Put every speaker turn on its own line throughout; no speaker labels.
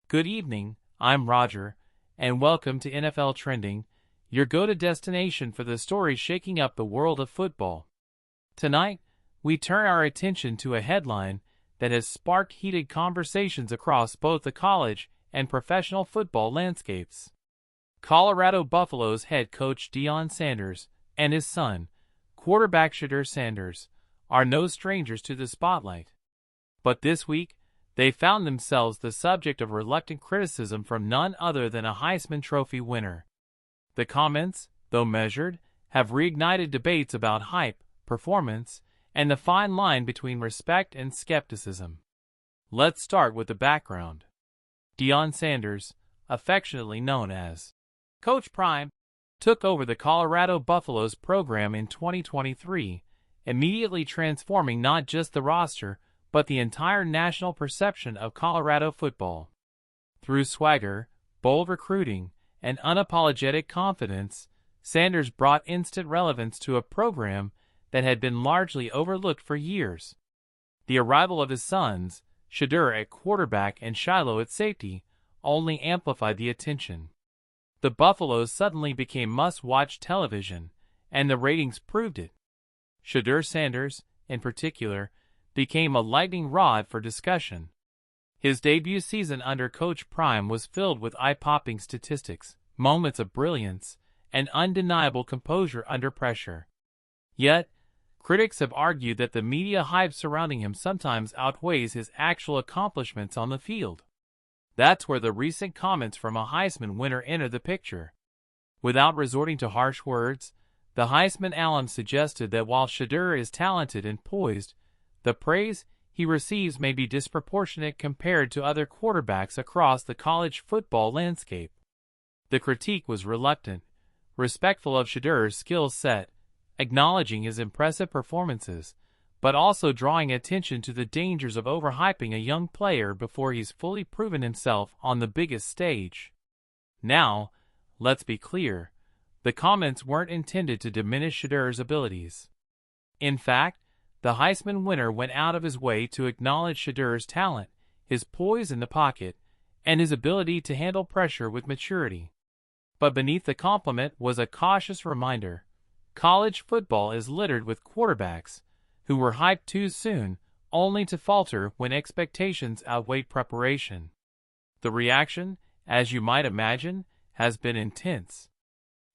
Good evening, I'm Roger, and welcome to NFL Trending, your go-to destination for the stories shaking up the world of football. Tonight, we turn our attention to a headline that has sparked heated conversations across both the college and professional football landscapes. Colorado Buffaloes head coach Deion Sanders and his son, quarterback Shedeur Sanders, are no strangers to the spotlight. But this week, they found themselves the subject of reluctant criticism from none other than a Heisman Trophy winner. The comments, though measured, have reignited debates about hype, performance, and the fine line between respect and skepticism. Let's start with the background. Deion Sanders, affectionately known as Coach Prime, took over the Colorado Buffaloes program in 2023, immediately transforming not just the roster, but the entire national perception of Colorado football. Through swagger, bold recruiting, and unapologetic confidence, Sanders brought instant relevance to a program that had been largely overlooked for years. The arrival of his sons, Shedeur at quarterback and Shilo at safety, only amplified the attention. The Buffaloes suddenly became must-watch television, and the ratings proved it. Shedeur Sanders, in particular, became a lightning rod for discussion. His debut season under Coach Prime was filled with eye-popping statistics, moments of brilliance, and undeniable composure under pressure. Yet, critics have argued that the media hype surrounding him sometimes outweighs his actual accomplishments on the field. That's where the recent comments from a Heisman winner enter the picture. Without resorting to harsh words, the Heisman alum suggested that while Shedeur is talented and poised, the praise he receives may be disproportionate compared to other quarterbacks across the college football landscape. The critique was reluctant, respectful of Shedeur's skill set, acknowledging his impressive performances, but also drawing attention to the dangers of overhyping a young player before he's fully proven himself on the biggest stage. Now, let's be clear, the comments weren't intended to diminish Shedeur's abilities. In fact, the Heisman winner went out of his way to acknowledge Shedeur's talent, his poise in the pocket, and his ability to handle pressure with maturity. But beneath the compliment was a cautious reminder: college football is littered with quarterbacks who were hyped too soon, only to falter when expectations outweighed preparation. The reaction, as you might imagine, has been intense.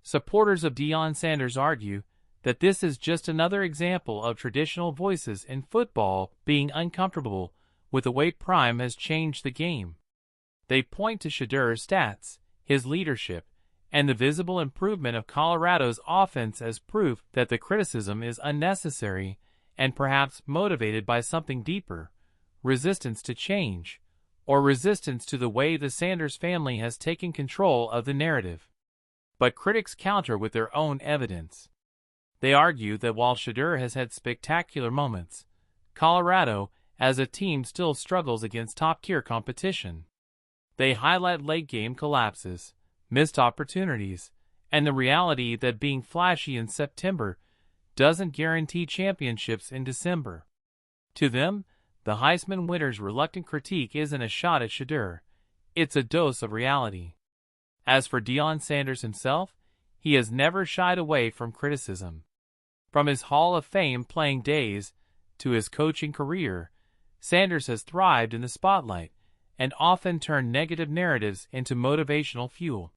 Supporters of Deion Sanders argue that this is just another example of traditional voices in football being uncomfortable with the way Prime has changed the game. They point to Shedeur's stats, his leadership, and the visible improvement of Colorado's offense as proof that the criticism is unnecessary and perhaps motivated by something deeper: resistance to change, or resistance to the way the Sanders family has taken control of the narrative. But critics counter with their own evidence. They argue that while Shedeur has had spectacular moments, Colorado as a team still struggles against top-tier competition. They highlight late-game collapses, missed opportunities, and the reality that being flashy in September doesn't guarantee championships in December. To them, the Heisman winner's reluctant critique isn't a shot at Shedeur, it's a dose of reality. As for Deion Sanders himself, he has never shied away from criticism. From his Hall of Fame playing days to his coaching career, Sanders has thrived in the spotlight and often turned negative narratives into motivational fuel.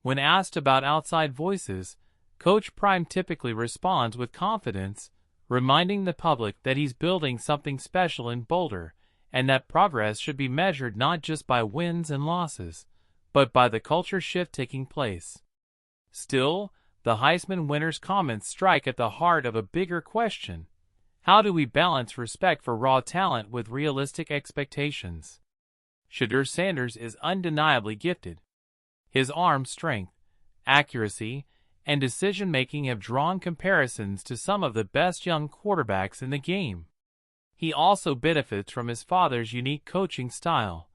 When asked about outside voices, Coach Prime typically responds with confidence, reminding the public that he's building something special in Boulder and that progress should be measured not just by wins and losses, but by the culture shift taking place. Still, the Heisman winner's comments strike at the heart of a bigger question: how do we balance respect for raw talent with realistic expectations? Shedeur Sanders is undeniably gifted. His arm strength, accuracy, and decision-making have drawn comparisons to some of the best young quarterbacks in the game. He also benefits from his father's unique coaching style,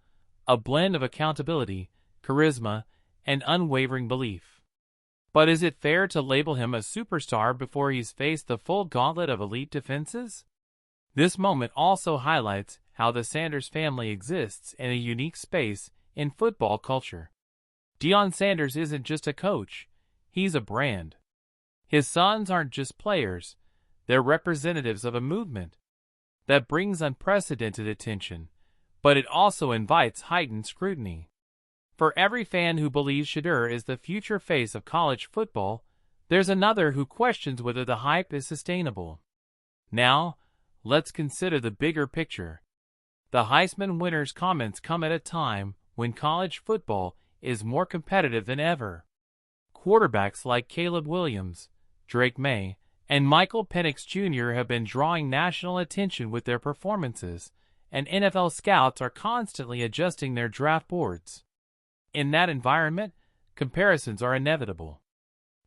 a blend of accountability, charisma, and unwavering belief. But is it fair to label him a superstar before he's faced the full gauntlet of elite defenses? This moment also highlights how the Sanders family exists in a unique space in football culture. Deion Sanders isn't just a coach, he's a brand. His sons aren't just players, they're representatives of a movement that brings unprecedented attention, but it also invites heightened scrutiny. For every fan who believes Shedeur is the future face of college football, there's another who questions whether the hype is sustainable. Now, let's consider the bigger picture. The Heisman winner's comments come at a time when college football is more competitive than ever. Quarterbacks like Caleb Williams, Drake May, and Michael Penix Jr. have been drawing national attention with their performances, and NFL scouts are constantly adjusting their draft boards. In that environment, comparisons are inevitable.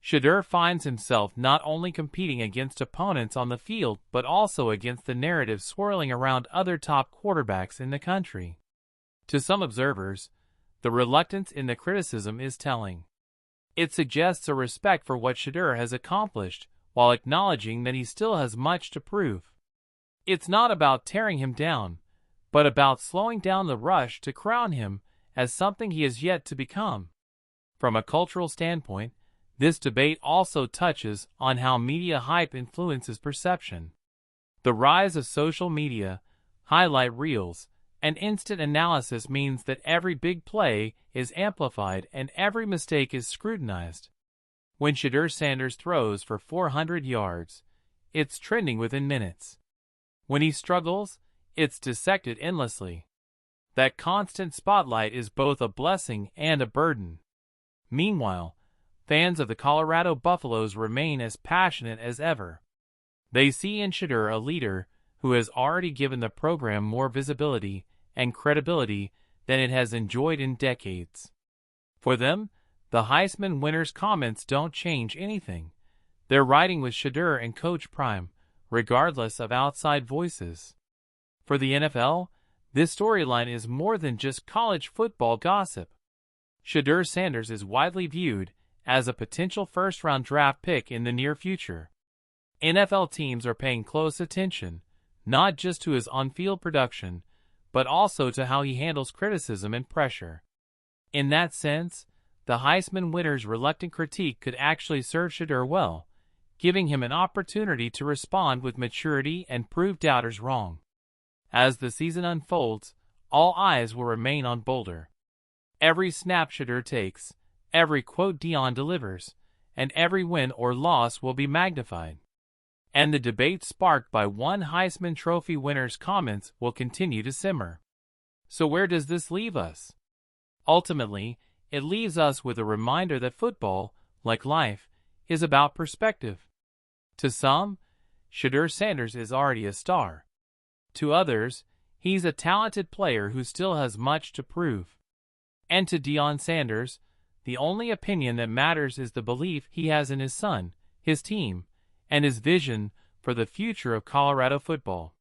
Shedeur finds himself not only competing against opponents on the field but also against the narrative swirling around other top quarterbacks in the country. To some observers, the reluctance in the criticism is telling. It suggests a respect for what Shedeur has accomplished while acknowledging that he still has much to prove. It's not about tearing him down, but about slowing down the rush to crown him as something he has yet to become. From a cultural standpoint, this debate also touches on how media hype influences perception. The rise of social media, highlight reels, and instant analysis means that every big play is amplified and every mistake is scrutinized. When Shedeur Sanders throws for 400 yards, it's trending within minutes. When he struggles, it's dissected endlessly. That constant spotlight is both a blessing and a burden. Meanwhile, fans of the Colorado Buffaloes remain as passionate as ever. They see in Shedeur a leader who has already given the program more visibility and credibility than it has enjoyed in decades. For them, the Heisman winner's comments don't change anything. They're riding with Shedeur and Coach Prime, regardless of outside voices. For the NFL, this storyline is more than just college football gossip. Shedeur Sanders is widely viewed as a potential first-round draft pick in the near future. NFL teams are paying close attention, not just to his on-field production, but also to how he handles criticism and pressure. In that sense, the Heisman winner's reluctant critique could actually serve Shedeur well, giving him an opportunity to respond with maturity and prove doubters wrong. As the season unfolds, all eyes will remain on Boulder. Every snap Shedeur takes, every quote Deion delivers, and every win or loss will be magnified. And the debate sparked by one Heisman Trophy winner's comments will continue to simmer. So where does this leave us? Ultimately, it leaves us with a reminder that football, like life, is about perspective. To some, Shedeur Sanders is already a star. To others, he's a talented player who still has much to prove. And to Deion Sanders, the only opinion that matters is the belief he has in his son, his team, and his vision for the future of Colorado football.